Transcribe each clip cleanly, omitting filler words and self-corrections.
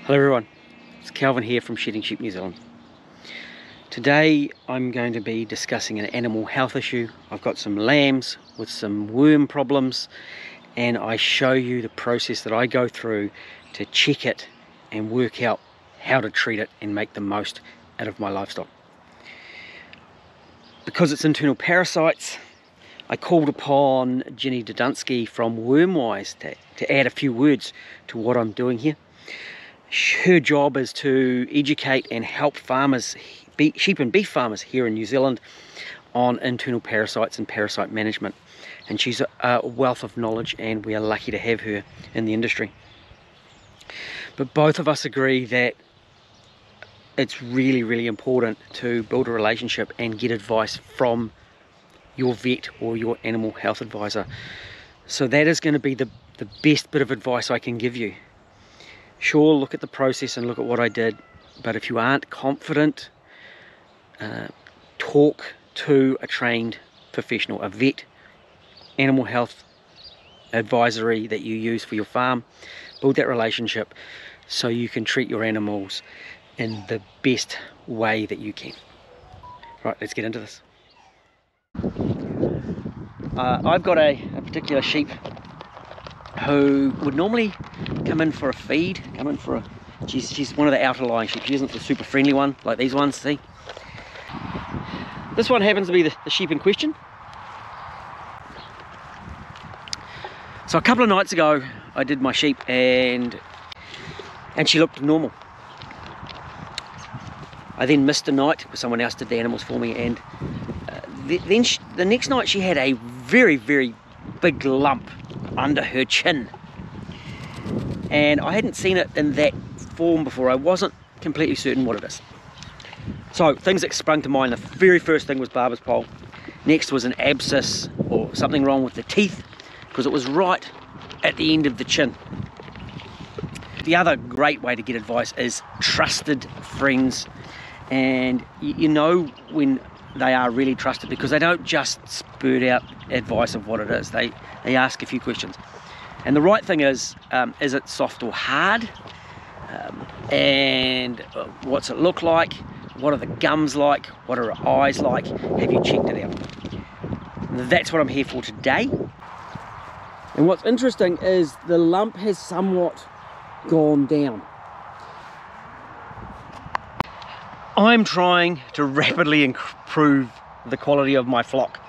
Hello everyone, it's Calvin here from Shedding Sheep New Zealand. Today I'm going to be discussing an animal health issue. I've got some lambs with some worm problems and I show you the process that I go through to check it and work out how to treat it and make the most out of my livestock. Because it's internal parasites, I called upon Jenny Dudunsky from Wormwise to add a few words to what I'm doing here. Her job is to educate and help farmers, sheep and beef farmers here in New Zealand, on internal parasites and parasite management. And she's a wealth of knowledge and we are lucky to have her in the industry. But both of us agree that it's really important to build a relationship and get advice from your vet or your animal health advisor. So that is going to be the best bit of advice I can give you. Sure, look at the process and look at what I did, but if you aren't confident, talk to a trained professional, a vet, animal health advisory that you use for your farm. Build that relationship so you can treat your animals in the best way that you can. Right, let's get into this. I've got a particular sheep who would normally come in for a feed, she's one of the outer lying sheep. She isn't the super friendly one like these ones, see? This one happens to be the sheep in question. So a couple of nights ago I did my sheep and she looked normal. I then missed a night because someone else did the animals for me, and then the next night she had a very big lump under her chin, and I hadn't seen it in that form before. I wasn't completely certain what it is. So things that sprung to mind, the very first thing was barber's pole. Next was an abscess or something wrong with the teeth, because it was right at the end of the chin. The other great way to get advice is trusted friends, and you know when they are really trusted because they don't just spurt out advice of what it is. They ask a few questions. And the right thing is it soft or hard? And what's it look like? What are the gums like? What are her eyes like? Have you checked it out? That's what I'm here for today. And what's interesting is the lump has somewhat gone down. I'm trying to rapidly improve the quality of my flock,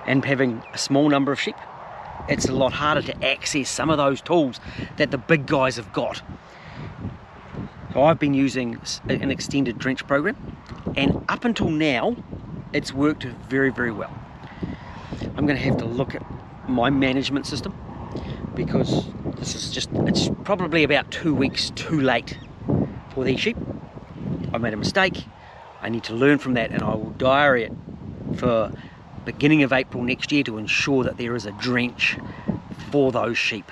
and having a small number of sheep, it's a lot harder to access some of those tools that the big guys have got. So I've been using an extended drench program, and up until now it's worked very well. I'm going to have to look at my management system because it's probably about 2 weeks too late for these sheep. I made a mistake. I need to learn from that, and I will diary it for beginning of April next year to ensure that there is a drench for those sheep.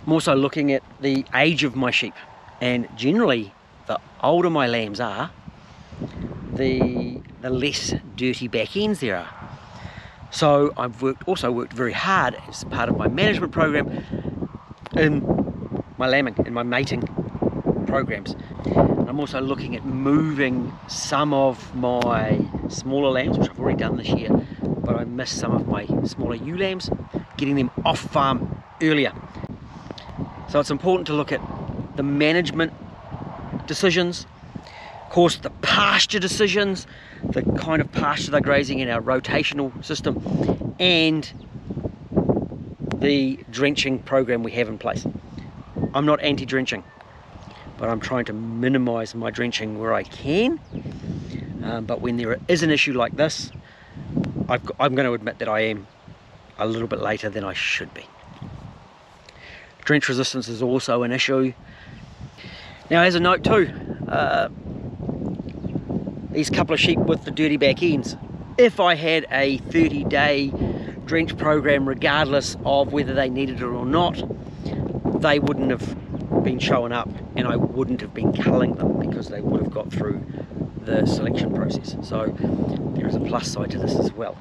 I'm also looking at the age of my sheep, and generally the older my lambs are, the less dirty back ends there are. So I've also worked very hard as part of my management program in my lambing and my mating programs. I'm also looking at moving some of my smaller lambs, which I've already done this year, but I missed some of my smaller ewe lambs, getting them off farm earlier. So it's important to look at the management decisions, of course the pasture decisions, the kind of pasture they're grazing in our rotational system, and the drenching program we have in place. I'm not anti-drenching, but I'm trying to minimize my drenching where I can. But when there is an issue like this, I'm going to admit that I am a little bit later than I should be. Drench resistance is also an issue. Now, as a note too, these couple of sheep with the dirty back ends, if I had a 30-day drench program, regardless of whether they needed it or not, they wouldn't have been showing up, and I wouldn't have been culling them because they would have got through the selection process. So there is a plus side to this as well.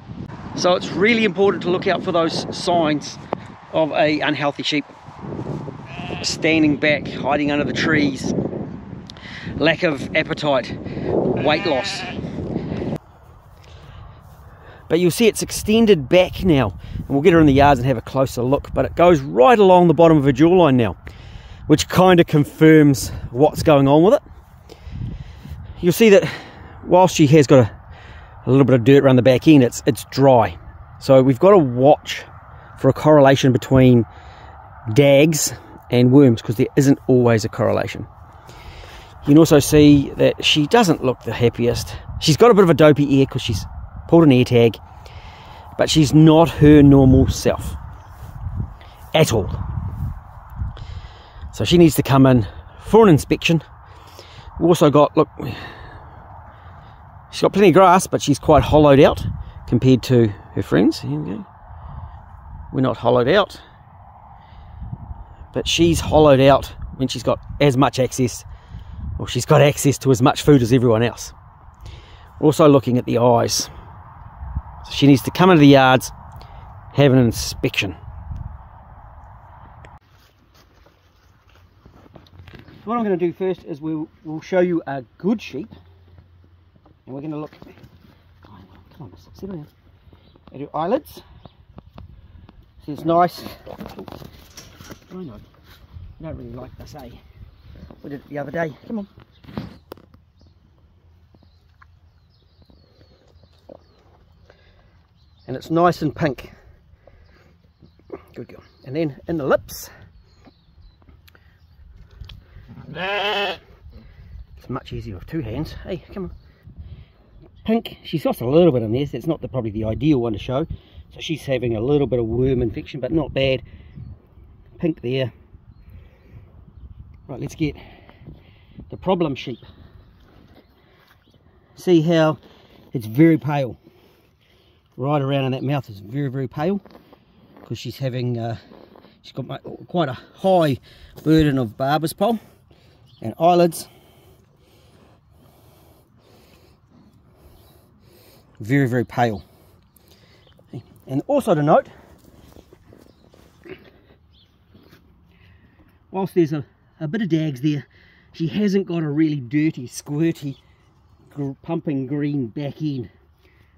So it's really important to look out for those signs of a unhealthy sheep. standing back, hiding under the trees, lack of appetite, weight loss. But you'll see it's extended back now, and we'll get her in the yards and have a closer look, but it goes right along the bottom of her jawline now, which kind of confirms what's going on with it. You'll see that whilst she has got a little bit of dirt around the back end, it's dry. So we've got to watch for a correlation between dags and worms, because there isn't always a correlation. You can also see that she doesn't look the happiest. She's got a bit of a dopey ear because she's pulled an ear tag, but she's not her normal self at all. So she needs to come in for an inspection. We've also got, look, she's got plenty of grass, but she's quite hollowed out compared to her friends. Here we go. We're not hollowed out, but she's hollowed out when she's got as much access, or she's got access to as much food as everyone else. We're also looking at the eyes. So she needs to come into the yards, have an inspection. What I'm going to do first is we'll show you a good sheep, and we're going to look. Come on, settle down. At her eyelids. See, it's nice. I know. You don't really like this, eh? We did it the other day. Come on. And it's nice and pink. Good girl. And then in the lips, it's much easier with two hands. Hey, come on. Pink. She's lost a little bit in there, so it's not probably the ideal one to show. So she's having a little bit of worm infection, but not bad. Pink there. Right, let's get the problem sheep. See how it's very pale. Right around in that mouth is very, very pale, because she's having, she's got quite a high burden of barber's pole. And eyelids, very, very pale. And also to note, whilst there's a bit of dags there, she hasn't got a really dirty, squirty, pumping green back end.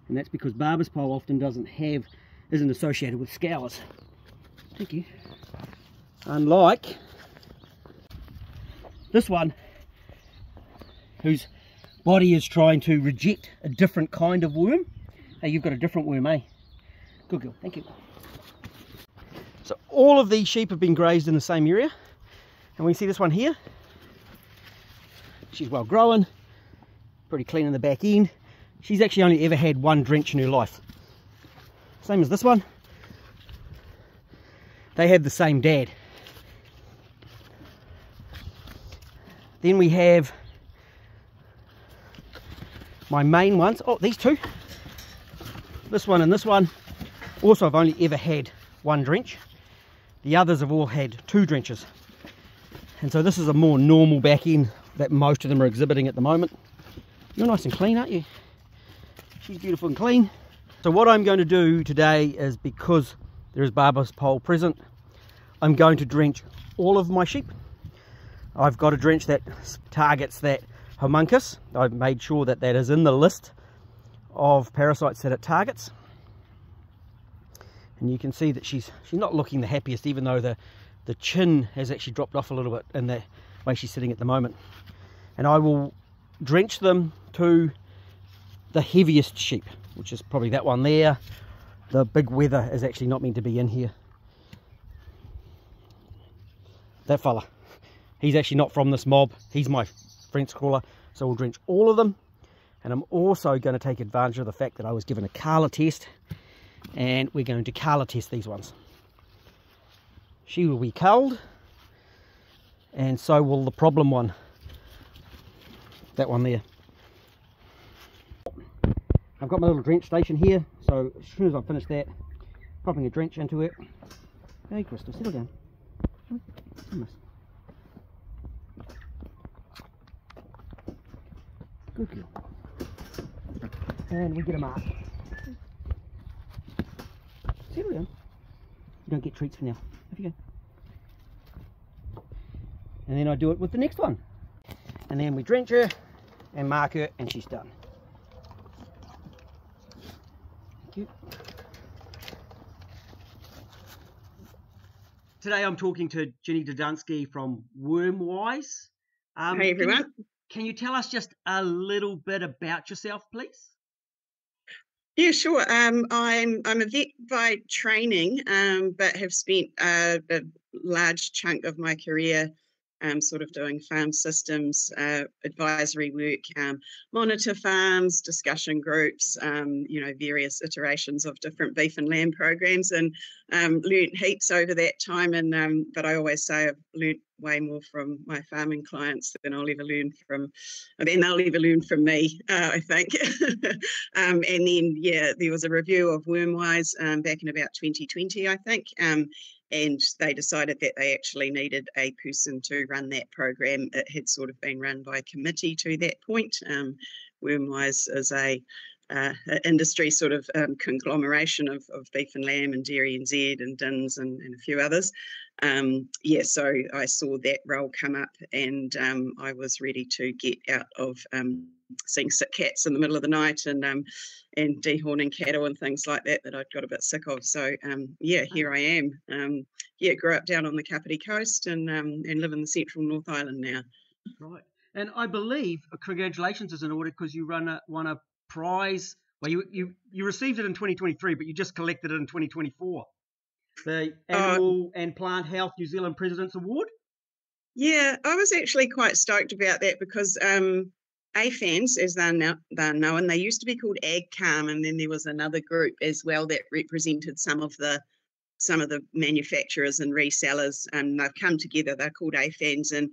And that's because barber's pole often isn't associated with scours. Thank you. Unlike this one, whose body is trying to reject a different kind of worm. Hey, you've got a different worm, eh? Good girl, thank you. So all of these sheep have been grazed in the same area. And we see this one here. She's well grown, pretty clean in the back end. She's actually only ever had one drench in her life. Same as this one. They have the same dad. Then we have my main ones. Oh, these two. This one and this one also have only ever had one drench. The others have all had two drenches. And so this is a more normal back end that most of them are exhibiting at the moment. You're nice and clean, aren't you? She's beautiful and clean. So what I'm going to do today is, because there is barber's pole present, I'm going to drench all of my sheep. I've got a drench that targets that homuncus. I've made sure that that is in the list of parasites that it targets. And you can see that she's not looking the happiest, even though the chin has actually dropped off a little bit in the way she's sitting at the moment. And I will drench them to the heaviest sheep, which is probably that one there. The big wether is actually not meant to be in here. That fella, he's actually not from this mob. He's my French crawler, so we'll drench all of them. And I'm also going to take advantage of the fact that I was given a Kala test, and we're going to Kala test these ones. She will be culled, and so will the problem one. That one there. I've got my little drench station here, so as soon as I finish that, popping a drench into it. Hey Crystal, settle down. Good girl. And we get a mark. Settle down. You don't get treats for now. Off you go. And then I do it with the next one. And then we drench her and mark her, and she's done. Thank you. Today I'm talking to Ginny Dudunsky from Wormwise. Hey everyone. Can you tell us just a little bit about yourself, please? Yeah, sure. I'm a vet by training, but have spent a large chunk of my career sort of doing farm systems advisory work, monitor farms, discussion groups, various iterations of different beef and lamb programs, and learnt heaps over that time. And but I always say I've learnt way more from my farming clients than they'll ever learn from me, I think. And then, yeah, there was a review of Wormwise back in about 2020, I think. And they decided that they actually needed a person to run that program. It had sort of been run by a committee to that point. Wormwise is a industry sort of conglomeration of beef and lamb and Dairy NZ and DINS and a few others. So I saw that role come up, and I was ready to get out of seeing sick cats in the middle of the night and dehorning cattle and things like that I'd got a bit sick of. So here I am. Grew up down on the Kapiti coast and live in the central North Island now. Right, and I believe congratulations is in order because you won a prize. Well, you received it in 2023, but you just collected it in 2024. The Animal and Plant Health New Zealand President's Award. Yeah, I was actually quite stoked about that because AFANZ, as they're known, they used to be called AgCalm, and then there was another group as well that represented some of the manufacturers and resellers, and they've come together. They're called AFANZ, and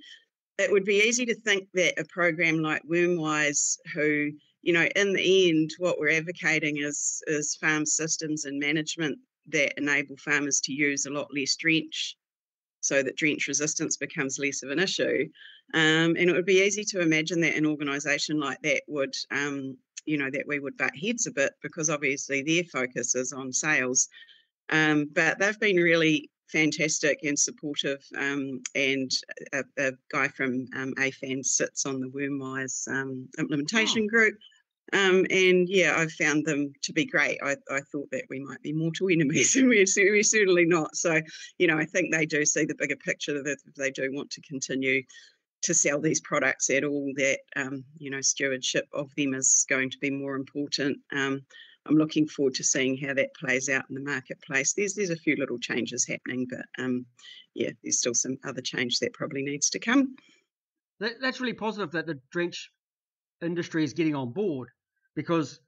it would be easy to think that a program like Wormwise, who, in the end, what we're advocating is farm systems and management that enable farmers to use a lot less drench, so that drench resistance becomes less of an issue. And it would be easy to imagine that an organisation like that would, that we would butt heads a bit, because obviously their focus is on sales. But they've been really fantastic and supportive, and a guy from AFANZ sits on the Wormwise implementation group. I've found them to be great. I thought that we might be mortal enemies, and we're certainly not. So, I think they do see the bigger picture, that if they do want to continue to sell these products at all, that, stewardship of them is going to be more important. I'm looking forward to seeing how that plays out in the marketplace. There's a few little changes happening, but there's still some other change that probably needs to come. That's really positive that the drench industry is getting on board, because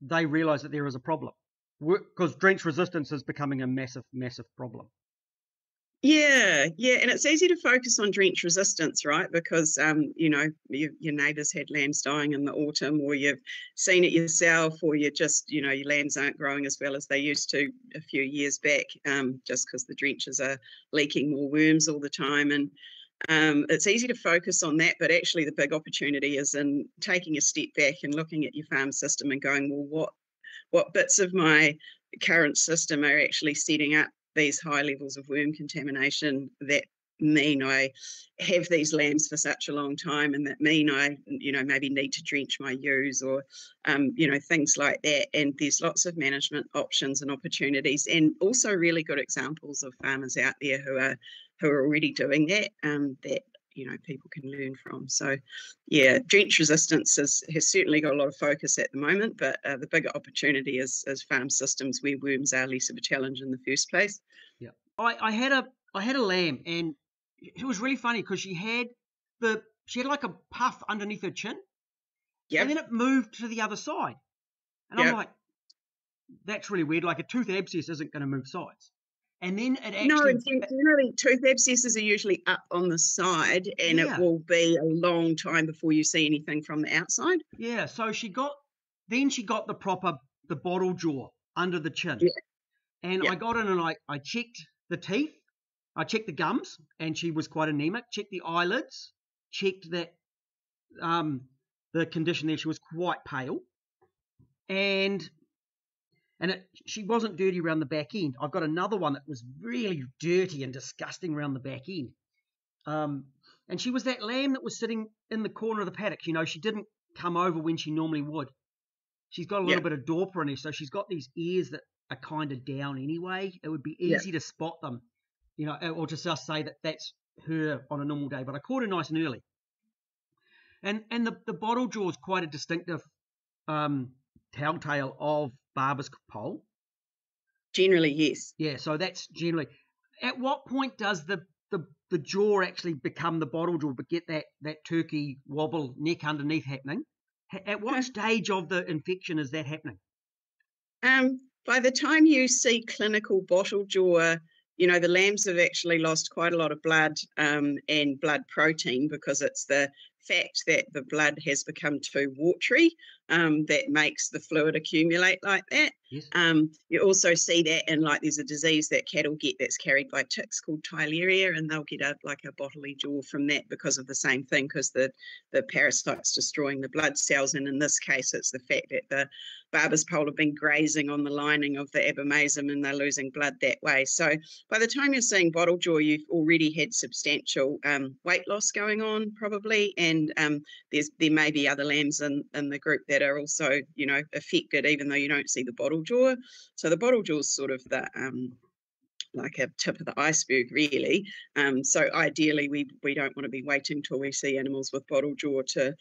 they realise that there is a problem. Because drench resistance is becoming a massive, massive problem. Yeah, and it's easy to focus on drench resistance, right? Because your neighbours had lambs dying in the autumn, or you've seen it yourself, or you just, your lambs aren't growing as well as they used to a few years back, just because the drenches are leaking more worms all the time. And it's easy to focus on that, but actually the big opportunity is in taking a step back and looking at your farm system and going, well, what bits of my current system are actually setting up these high levels of worm contamination that mean I have these lambs for such a long time, and that mean I, maybe need to drench my ewes, or, things like that. And there's lots of management options and opportunities, and also really good examples of farmers out there who are already doing that, that people can learn from. So, yeah, drench resistance has certainly got a lot of focus at the moment, but the bigger opportunity is farm systems where worms are less of a challenge in the first place. Yeah, I had a lamb, and it was really funny because she had like a puff underneath her chin, and then it moved to the other side, and I'm like, that's really weird. Like, a tooth abscess isn't going to move sides. And then it actually... No, generally tooth abscesses are usually up on the side, and it will be a long time before you see anything from the outside. Yeah, so she got the bottle jaw under the chin. Yeah. And I got in and I checked the teeth, I checked the gums, and she was quite anemic, checked the eyelids, checked that the condition there, she was quite pale. And she wasn't dirty around the back end. I've got another one that was really dirty and disgusting around the back end. And she was that lamb that was sitting in the corner of the paddock. You know, she didn't come over when she normally would. She's got a little bit of Dorper in her, so she's got these ears that are kind of down anyway. It would be easy to spot them, you know, or just say that that's her on a normal day. But I caught her nice and early. And the bottle jaw is quite a distinctive telltale of Barber's Pole. Generally, yes. Yeah, so that's generally. At what point does the jaw actually become the bottle jaw, but get that turkey wobble neck underneath happening? At what stage of the infection is that happening? By the time you see clinical bottle jaw, you know, the lambs have actually lost quite a lot of blood and blood protein, because it's the fact that the blood has become too watery that makes the fluid accumulate like that. Yes. You also see that in, like, there's a disease that cattle get that's carried by ticks called Theileria, and they'll get a bottly jaw from that because of the same thing, because the parasite's destroying the blood cells. And in this case, it's the fact that the Barber's Pole have been grazing on the lining of the abomasum and they're losing blood that way. So by the time you're seeing bottle jaw, you've already had substantial weight loss going on probably, and there may be other lambs in the group that are also, you know, affected, even though you don't see the bottle jaw. So the bottle jaw is sort of the like a tip of the iceberg, really. So ideally, we don't want to be waiting till we see animals with bottle jaw to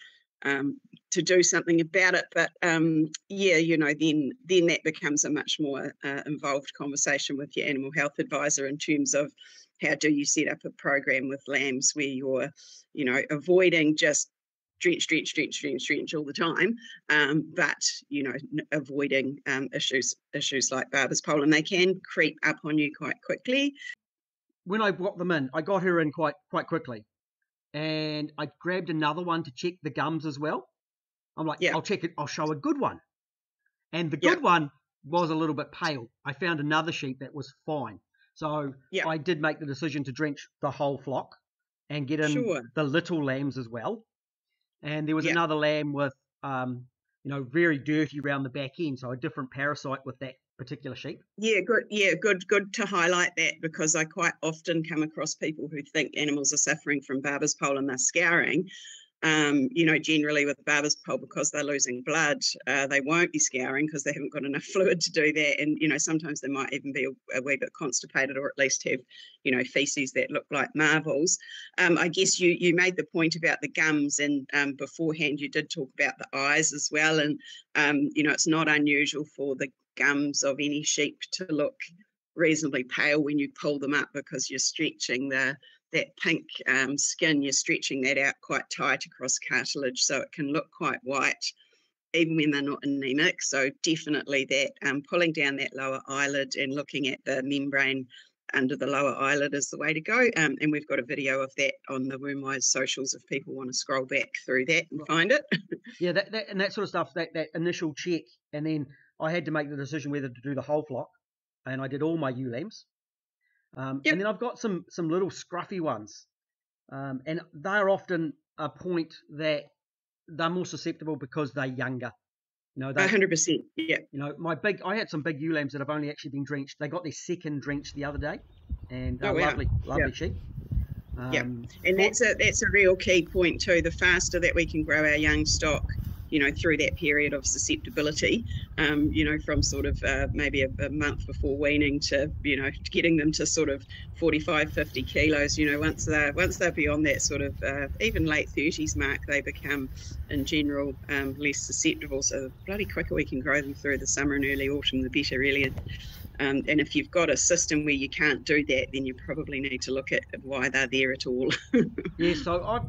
do something about it. But yeah, you know, then that becomes a much more involved conversation with your animal health advisor in terms of how do you set up a program with lambs where you're, you know, avoiding just drench all the time, but, you know, avoiding issues like Barber's Pole, and they can creep up on you quite quickly. When I brought them in, I got her in quite quickly, and I grabbed another one to check the gums as well. I'm like, I'll check it, I'll show a good one. And the good one was a little bit pale. I found another sheep that was fine. So I did make the decision to drench the whole flock and get in the little lambs as well. And there was another lamb with, you know, very dirty around the back end, so a different parasite with that particular sheep. Yeah, good. Yeah, good to highlight that, because I quite often come across people who think animals are suffering from Barber's Pole and they're scouring. You know, generally with Barber's Pole, because they're losing blood, they won't be scouring because they haven't got enough fluid to do that. And, you know, sometimes they might even be a wee bit constipated, or at least have, you know, feces that look like marbles. I guess you made the point about the gums, and beforehand you did talk about the eyes as well. And, you know, it's not unusual for the gums of any sheep to look reasonably pale when you pull them up, because you're stretching that pink skin, you're stretching that out quite tight across cartilage, so it can look quite white even when they're not anemic. So definitely that pulling down that lower eyelid and looking at the membrane under the lower eyelid is the way to go. And we've got a video of that on the Wormwise socials if people want to scroll back through that and find it. Yeah, that sort of stuff, that initial check, and then I had to make the decision whether to do the whole flock, and I did all my ewe lambs. And then I've got some little scruffy ones, and they're often a point that they're more susceptible because they're younger. You know, 100%. Yeah. You know, I had some big ewe lambs that have only actually been drenched. They got their second drench the other day, and lovely sheep. And that's a real key point too. The faster that we can grow our young stock, you know, through that period of susceptibility, you know, from sort of maybe a month before weaning to, you know, getting them to sort of 45, 50 kilos, you know, once they're beyond that sort of even late 30s mark, they become in general less susceptible. So the bloody quicker we can grow them through the summer and early autumn, the better, really. And if you've got a system where you can't do that, then you probably need to look at why they're there at all. Yeah, so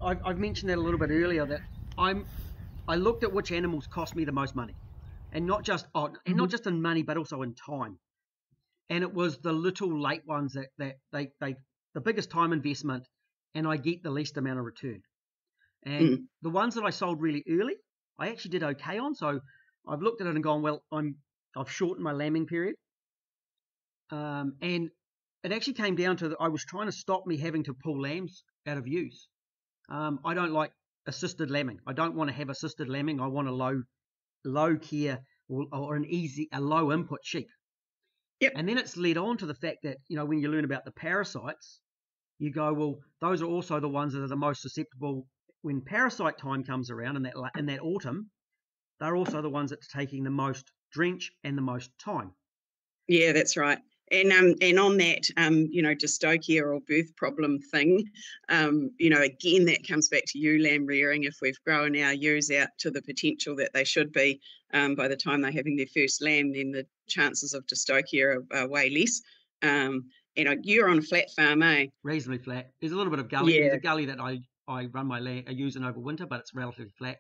I've mentioned that a little bit earlier, that I looked at which animals cost me the most money, and not just in money, but also in time. And it was the little late ones that they the biggest time investment, and I get the least amount of return. And the ones that I sold really early, I actually did okay on. So I've looked at it and gone, well, I've shortened my lambing period, and it actually came down to I was trying to stop me having to pull lambs out of ewes. I don't like assisted lambing. I don't want to have assisted lambing. I want a low care or a low input sheep. Yep. And then it's led on to the fact that, you know, when you learn about the parasites, you go, well, those are also the ones that are the most susceptible when parasite time comes around in that autumn. They're also the ones that are taking the most drench and the most time. Yeah, that's right. And on that, dystocia or birth problem thing, again, that comes back to ewe lamb rearing. If we've grown our ewes out to the potential that they should be by the time they're having their first lamb, then the chances of dystocia are way less. You're on a flat farm, eh? Reasonably flat. There's a little bit of gully. Yeah. There's a gully that I run my using over winter, but it's relatively flat.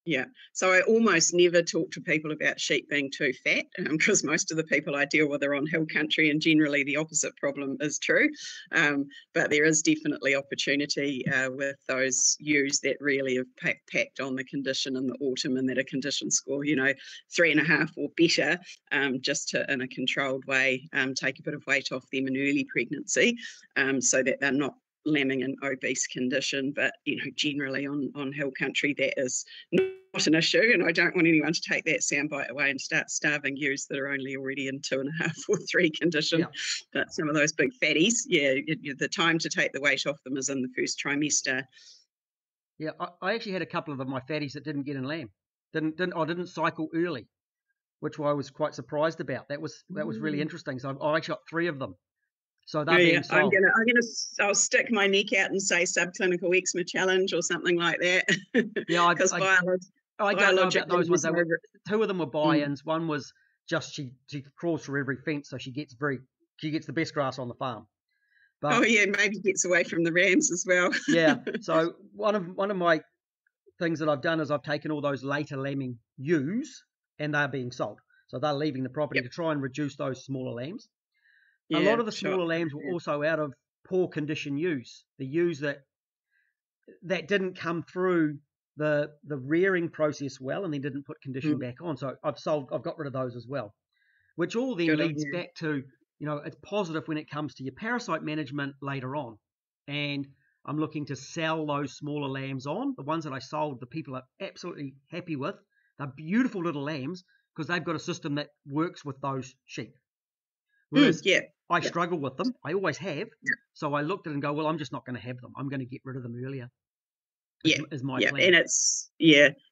Yeah. So I almost never talk to people about sheep being too fat because most of the people I deal with are on hill country, and generally the opposite problem is true. But there is definitely opportunity with those ewes that really have packed on the condition in the autumn and that a condition score, 3.5 or better, just to, in a controlled way, take a bit of weight off them in early pregnancy so that they're not lambing in obese condition. But generally on hill country that is not an issue, and I don't want anyone to take that soundbite away and start starving ewes that are only already in 2.5 or 3 condition. Yeah. But some of those big fatties, the time to take the weight off them is in the first trimester. Yeah, I actually had a couple of my fatties that didn't get in lamb. Didn't cycle early, which I was quite surprised about. That was really interesting. So I actually got 3 of them. So they're being sold. I'll stick my neck out and say subclinical eczema challenge or something like that. Yeah, because I don't know about those ones. 2 of them were buy-ins. One was just she crawls through every fence, so she gets the best grass on the farm. But, maybe gets away from the rams as well. Yeah. So one of my things that I've done is I've taken all those later lambing ewes and they're being sold. So they're leaving the property to try and reduce those smaller lambs. A lot of the smaller lambs were also out of poor condition ewes. The ewes that didn't come through the rearing process well and then didn't put condition back on. So I've got rid of those as well. Which all then leads back to, it's positive when it comes to your parasite management later on. And I'm looking to sell those smaller lambs on. The ones that I sold, the people are absolutely happy with. They're beautiful little lambs because they've got a system that works with those sheep. Whereas I struggle with them. I always have. Yeah. So I looked at it and go, well, I'm just not going to have them. I'm going to get rid of them earlier. Is my plan. And it's,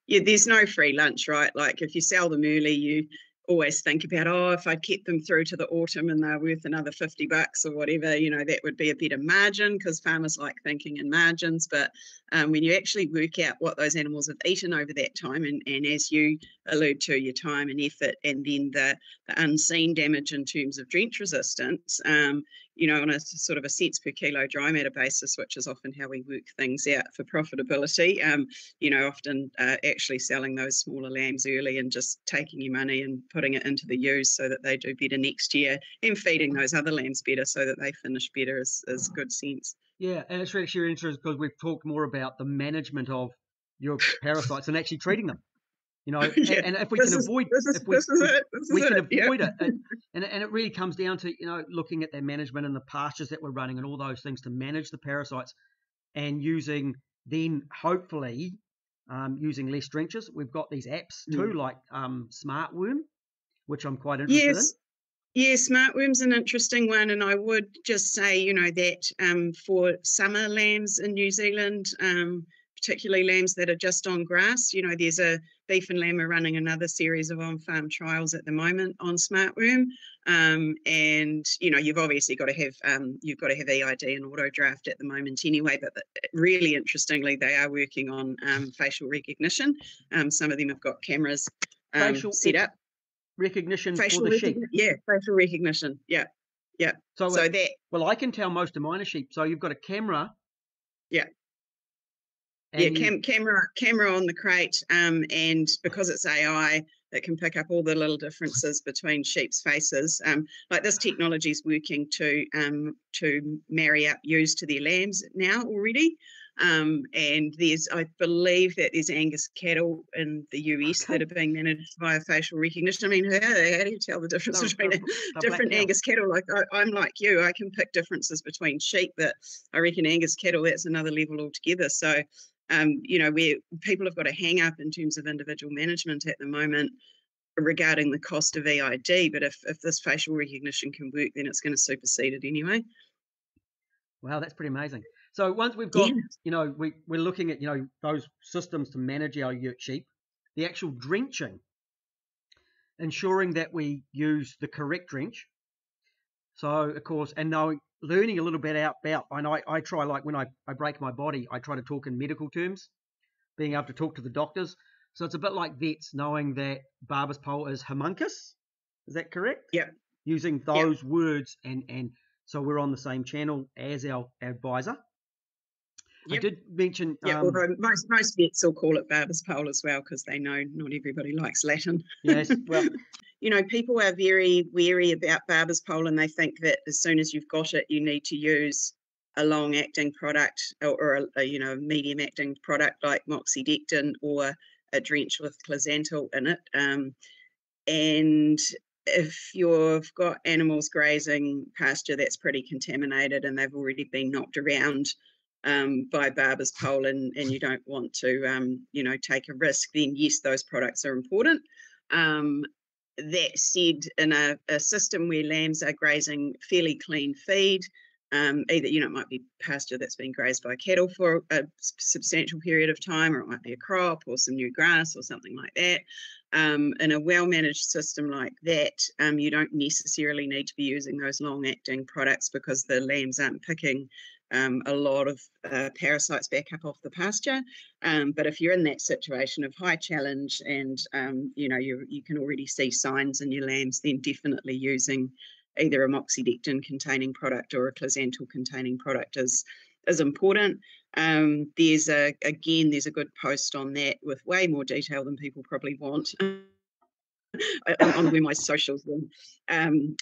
there's no free lunch, right? Like if you sell them early, you always think about, if I kept them through to the autumn and they're worth another $50 or whatever, that would be a better margin because farmers like thinking in margins. But when you actually work out what those animals have eaten over that time, and as you allude to, your time and effort, and then the unseen damage in terms of drench resistance, on a sort of a cents per kilo dry matter basis, which is often how we work things out for profitability, often actually selling those smaller lambs early and just taking your money and putting it into the ewes so that they do better next year, and feeding those other lambs better so that they finish better is good sense. Yeah, and it's really interesting because we've talked more about the management of your parasites and actually treating them. And if we can avoid it, and it really comes down to looking at their management and the pastures that we're running and all those things to manage the parasites, and using hopefully using less drenches. We've got these apps too, like Smartworm, which I'm quite interested in. Yeah, Smartworm's an interesting one, and I would just say that for summer lambs in New Zealand, particularly lambs that are just on grass. There's a Beef and Lamb are running another series of on-farm trials at the moment on Smartworm, and you've obviously got to have EID and auto draft at the moment anyway. But really interestingly, they are working on facial recognition. Some of them have got cameras set up. Recognition for the sheep. Yeah, facial recognition. Yeah. So that. Well, I can tell most of mine are sheep. So you've got a camera. Yeah. Camera on the crate, and because it's AI, it can pick up all the little differences between sheep's faces. Like this technology is working to marry up ewes to their lambs now already. And I believe that there's Angus cattle in the US that are being managed via facial recognition. I mean, how do you tell the difference between different Angus cattle? Like I'm like you, I can pick differences between sheep, but I reckon Angus cattle, that's another level altogether. So, where people have got a hang up in terms of individual management at the moment regarding the cost of EID, but if this facial recognition can work, then it's going to supersede it anyway. Wow, that's pretty amazing. So once we've Yeah. got, we're looking at, those systems to manage our yurt sheep, the actual drenching, ensuring that we use the correct drench. So, of course, and learning a little bit about, and I try, like when I break my body, I try to talk in medical terms, being able to talk to the doctors. So it's a bit like vets knowing that Barber's pole is homunculus. Is that correct? Yeah. Using Yeah. those words, and so we're on the same channel as our advisor. I Yep. did mention. Yeah, although most vets will call it Barber's pole as well because they know not everybody likes Latin. Yes, well, People are very wary about Barber's pole, and they think that as soon as you've got it, you need to use a long-acting product or a medium-acting product like Moxidectin or a drench with Closantel in it. And if you've got animals grazing pasture that's pretty contaminated and they've already been knocked around by Barber's pole, and you don't want to, take a risk, then yes, those products are important. That said, in a system where lambs are grazing fairly clean feed, either, it might be pasture that's been grazed by cattle for a substantial period of time, or it might be a crop or some new grass or something like that. In a well-managed system like that, you don't necessarily need to be using those long-acting products because the lambs aren't picking a lot of parasites back up off the pasture. But if you're in that situation of high challenge and you can already see signs in your lambs, then definitely using either a Moxidectin containing product or a Closantel containing product is important. There's a good post on that with way more detail than people probably want. On the Wombwise socials.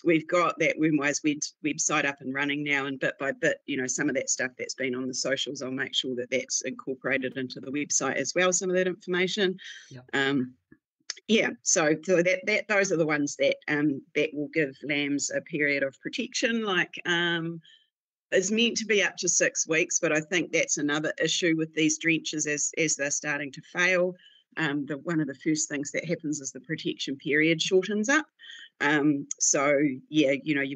We've got that Wombwise website up and running now, and bit by bit, some of that stuff that's been on the socials, I'll make sure that that's incorporated into the website as well, some of that information. So that those are the ones that will give lambs a period of protection, is meant to be up to 6 weeks, but I think that's another issue with these drenches as they're starting to fail. One of the first things that happens is the protection period shortens up. You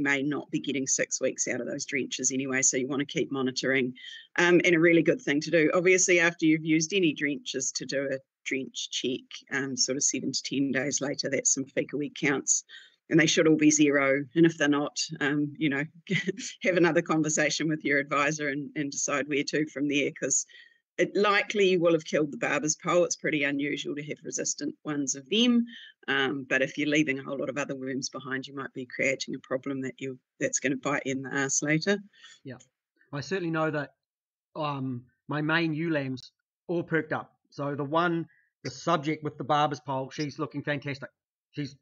may not be getting 6 weeks out of those drenches anyway, so you want to keep monitoring. And a really good thing to do, obviously, after you've used any drenches, to do a drench check, sort of 7 to 10 days later. That's some fecal week counts. And they should all be 0. And if they're not, have another conversation with your advisor and decide where to from there, because it likely will have killed the Barber's pole. It's pretty unusual to have resistant ones of them. But if you're leaving a whole lot of other worms behind, you might be creating a problem that's going to bite you in the ass later. Yeah. I certainly know that my main ewe lambs all perked up. So the subject with the Barber's pole, she's looking fantastic. She's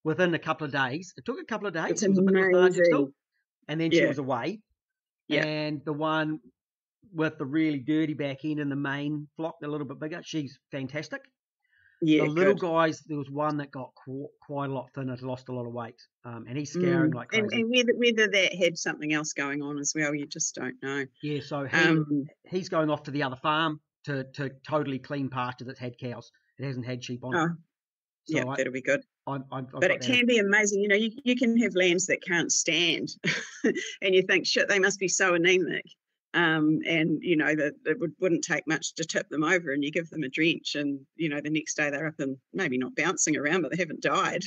within a couple of days. It took a couple of days. It's it was a bit lethargic still. And then she was away. Yeah. And the one with the really dirty back end in the main flock, a little bit bigger, she's fantastic. Yeah, the little guys, there was one that got quite a lot thinner, lost a lot of weight, and he's scouring like crazy. And whether that had something else going on as well, you just don't know. Yeah, so he's going off to the other farm to totally clean pasture that's had cows. It hasn't had sheep on it. So that'll be good. But it can be amazing. You can have lambs that can't stand, and you think, shit, they must be so anemic. And that it wouldn't take much to tip them over, and you give them a drench, and the next day they're up and maybe not bouncing around, but they haven't died.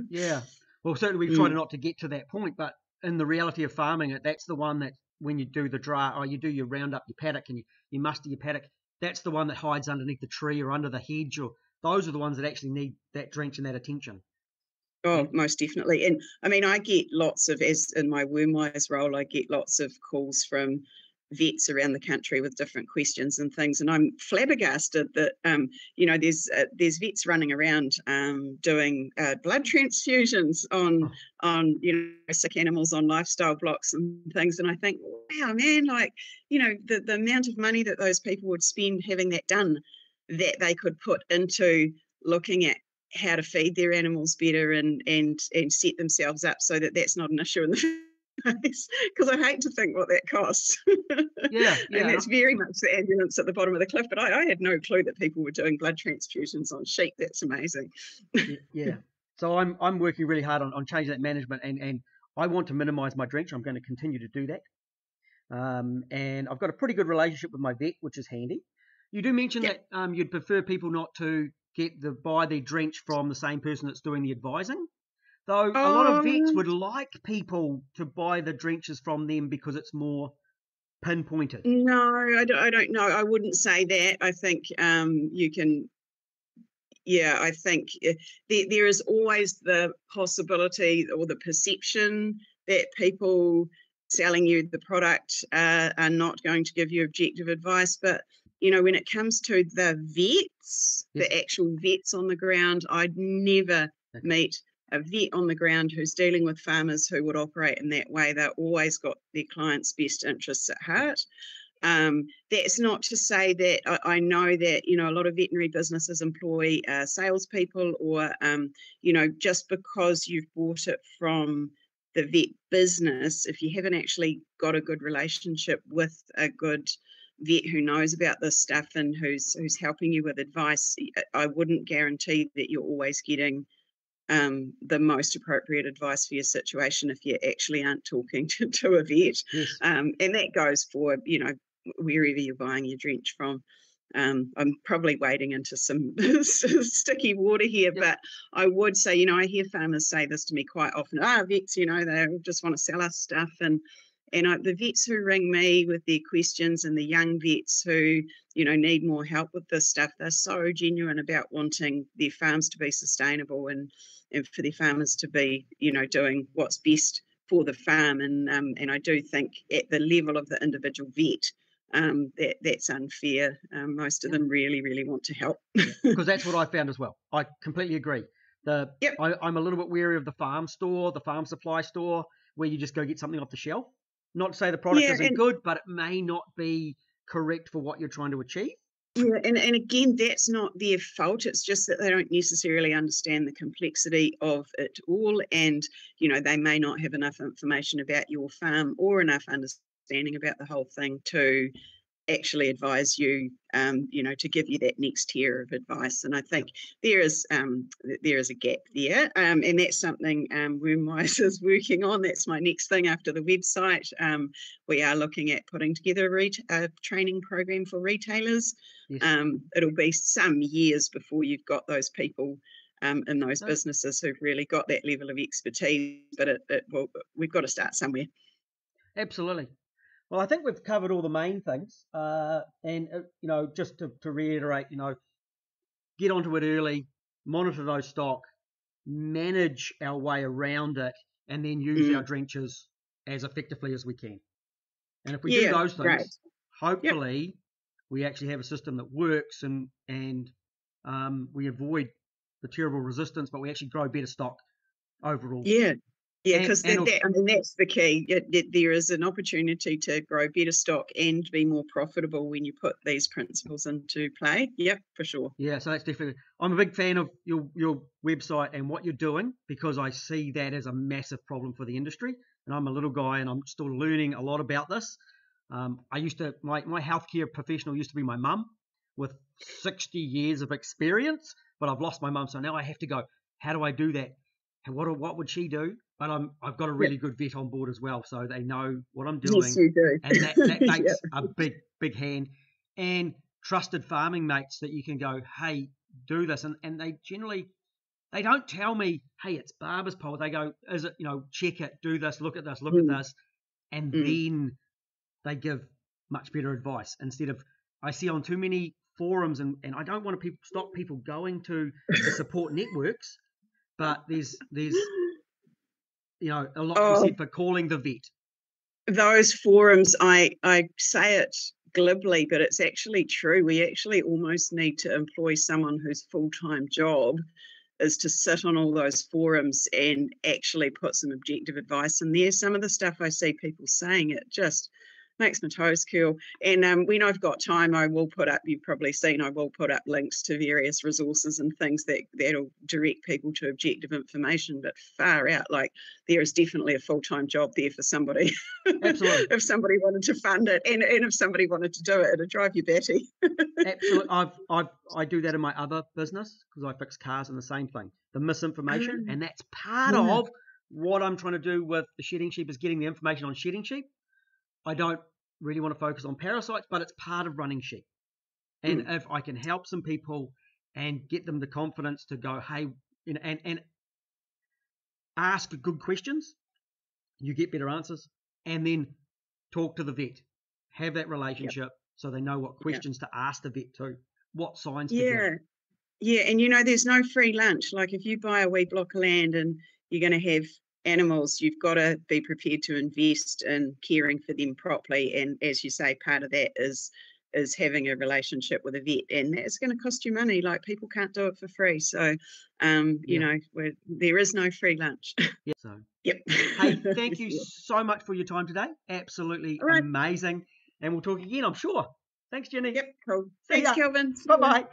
Yeah, well, certainly we've tried not to get to that point, but in the reality of farming it, that's the one that when you do the dry, or you do your round up your paddock and you muster your paddock, that's the one that hides underneath the tree or under the hedge, or those are the ones that actually need that drench and that attention. Oh, most definitely. And I mean, I get lots of, as in my Wombwise role, I get lots of calls from vets around the country with different questions and things, and I'm flabbergasted that there's vets running around doing blood transfusions on sick animals on lifestyle blocks and things, and I think, wow, man, the amount of money that those people would spend having that done, that they could put into looking at how to feed their animals better and set themselves up so that that's not an issue in the because I hate to think what that costs. Yeah. And that's very much the ambulance at the bottom of the cliff. But I had no clue that people were doing blood transfusions on sheep. That's amazing. Yeah. So I'm working really hard on changing that management, and I want to minimise my drench. I'm going to continue to do that. and I've got a pretty good relationship with my vet, which is handy. You do mention Yeah. that you'd prefer people not to buy their drench from the same person that's doing the advising. Though a lot of vets Um, would like people to buy the drenches from them because it's more pinpointed. no, I don't know. I wouldn't say that. I think you can. Yeah, I think there is always the possibility or the perception that people selling you the product are not going to give you objective advice. But, when it comes to the vets, Yes. the actual vets on the ground, I'd never meet a vet on the ground who's dealing with farmers who would operate in that way. They've always got their clients' best interests at heart. That's not to say that I know that, a lot of veterinary businesses employ salespeople or, just because you've bought it from the vet business, if you haven't actually got a good relationship with a good vet who knows about this stuff and who's helping you with advice, I wouldn't guarantee that you're always getting the most appropriate advice for your situation if you actually aren't talking to a vet. Yes. And that goes for, wherever you're buying your drench from. I'm probably wading into some sticky water here, Yep. but I would say, I hear farmers say this to me quite often. Vets, they just want to sell us stuff. And the vets who ring me with their questions and the young vets who, need more help with this stuff, they're so genuine about wanting their farms to be sustainable and for their farmers to be, doing what's best for the farm. And I do think at the level of the individual vet, that's unfair. Most of them really, really want to help. Because that's what I found as well. I completely agree. Yep. I'm a little bit wary of the farm store, the farm supply store, where you just go get something off the shelf. Not to say the product Yeah, isn't good, but it may not be correct for what you're trying to achieve. yeah, and again, that's not their fault. It's just that they don't necessarily understand the complexity of it all. And, they may not have enough information about your farm or enough understanding about the whole thing to actually advise you, to give you that next tier of advice. And I think there is a gap there, and that's something Wormwise is working on. That's my next thing after the website. We are looking at putting together a training program for retailers. Yes. It'll be some years before you've got those people in those businesses who've really got that level of expertise, but we've got to start somewhere. Absolutely. Well, I think we've covered all the main things. Just to reiterate, get onto it early, monitor those stock, manage our way around it, and then use our drenches as effectively as we can. And if we do those things, right. hopefully we actually have a system that works and we avoid the terrible resistance, but we actually grow better stock overall. Yeah, because And that's the key. There is an opportunity to grow better stock and be more profitable when you put these principles into play. Yep, for sure. Yeah, so that's definitely. I'm a big fan of your website and what you're doing because I see that as a massive problem for the industry. And I'm a little guy and I'm still learning a lot about this. My healthcare professional used to be my mum with 60 years of experience, but I've lost my mum, so now I have to go. How do I do that? What would she do? But I've got a really good vet on board as well, so they know what I'm doing. Yes, you do. And that makes a big hand. And trusted farming mates that you can go, hey, do this. And they generally, they don't tell me, hey, it's Barbara's pole. They go, is it, check it, do this, look at this, look at this. And then they give much better advice instead of, I see on too many forums and I don't want to stop people going to the support networks, but there's a lot to be said for calling the vet. Those forums, I say it glibly, but it's actually true. We actually almost need to employ someone whose full-time job is to sit on all those forums and actually put some objective advice in there. Some of the stuff I see people saying, it just makes my toes curl. And when I've got time, I will put up, you've probably seen, I will put up links to various resources and things that'll direct people to objective information. But far out, like there is definitely a full-time job there for somebody. Absolutely. If somebody wanted to fund it and if somebody wanted to do it, it'd drive you batty. Absolutely. I do that in my other business because I fix cars and the same thing. The misinformation, and that's part of what I'm trying to do with the shedding sheep is getting the information on shedding sheep. I don't really want to focus on parasites, but it's part of running sheep. And if I can help some people and get them the confidence to go, hey, and ask good questions, you get better answers, and then talk to the vet, have that relationship so they know what questions to ask the vet too, what signs to give. Yeah, and there's no free lunch. Like if you buy a wee block of land and you're going to have animals, you've got to be prepared to invest in caring for them properly. And as you say, part of that is having a relationship with a vet, and that's going to cost you money. Like people can't do it for free. So, there is no free lunch. Yeah. So, yep. Hey, thank you so much for your time today. Absolutely amazing. And we'll talk again, I'm sure. Thanks, Jenny. Yep, cool. See Thanks, ya. Kelvin. Bye-bye.